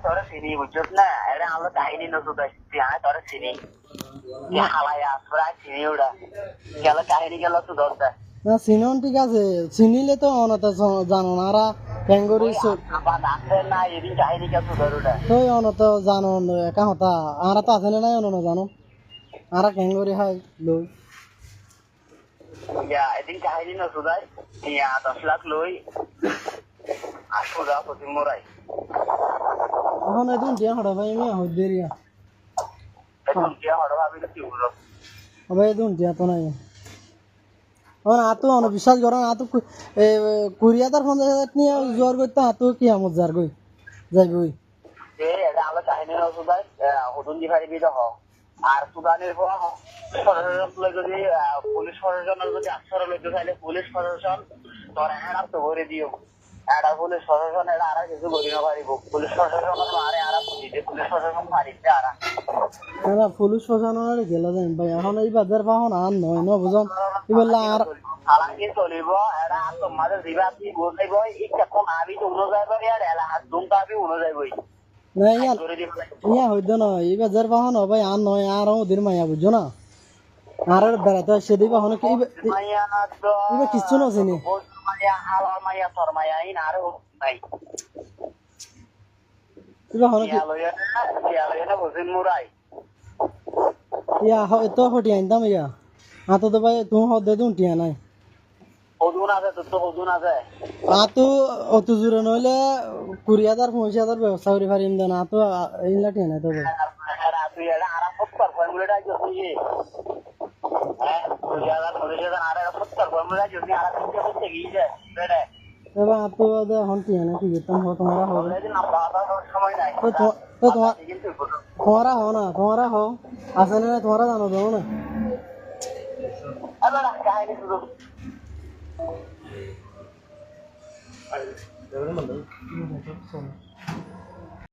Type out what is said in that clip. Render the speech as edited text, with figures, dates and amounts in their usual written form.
তোরে চিনি বুঝছস না এটা আমরা কাহিনী নতুন তুই আয় তোরে চিনি কি হালাই আসরা চিনি ওটা গেল কাহিনী গেল তো দরকার না চিনন ঠিক আছে চিনিলে তো অনত জানো না আর বেঙ্গরি আবার আছে না এদিন কাহিনী কে তো ধরুটা তুই অনত জানো একা হতা আর তো আছে না নাই অনত জানো আর বেঙ্গরি হাই লই ইয়া এদিন কাহিনী নতুন ইয়া 10 লাখ লই আসো যা প্রতি মোরাই এখন এদিন দিয়া হড়া ভাই আমি হদেরিয়া এখন কি হড় ভাবি কি হলো ভাই এদিন দিয়া তো নাই এখন আতো অন বিশ্বাস করো আতো কুরিয়াদার 50,000 নিয়ে জোর করতে আতো কি আমত যার গই যাইবই এটা আমরা কাহিনী নতুন হুদুন দি পারিবি তো আর সুদানের পর যদি পুলিশ প্রশাসনের যদি আশ্রয় লইতে চাইলে পুলিশ প্রশাসন তোর এরা তো করে দিও এটা পুলিশ প্রশাসন এটা আর কিছু করি না পারিব পুলিশ প্রশাসন আরে আর পুলিশ প্রশাসন পারিছে আর না পুলিশ প্রশাসনের গেলা যাই ভাই এখন এই বাজার পাহন আর নয় ন বুঝন ইবেলা আর হালাকি চলিব এটা তোমাদের দিবা আপনি বলতেই বই এখন আমি তো উনো যাইব আর এলা হাত দুমটা আমি উনো যাইবই না ইয়া হইতো না এই বাজার পাহন ভাই আর নয় আর ওদের মায়া বুঝছো না আর বেড়াতে সেদিন পাহন কি ইবে কিচ্ছু না চিনি মায়া হালার মায়া তোর মায়া ইন আর নাই ইবে হন কি ইয়ালয়না বসিন মুরাই ইয়া তো হটি আনতাম ইয়া আতো তো ভাই তুমি হদে দুন টিয়া নাই হদুন আছে তো হদুন আছে আতো অত জোরে নইলে 20,000 25,000 ব্যবস্থা করে পারিম দেন আতো ইনলা টিয়া নাই তো ভাই তুই এটা আর ফুটপার ফর্মুলাটা যদি হ্যাঁ 2000 আর ফুটপার ফর্মুলা যদি আর তিনটে করতে গিয়ে বেড়ে তবে আতো দে হন টিয়া নাই কি যেতাম তোমারা হবে না বাবা সময় নাই তো তোমারা हो ना तुम्हारा हो असं नाही तुम्हारा जाणवतो हो ना अरे काय नाही तुझं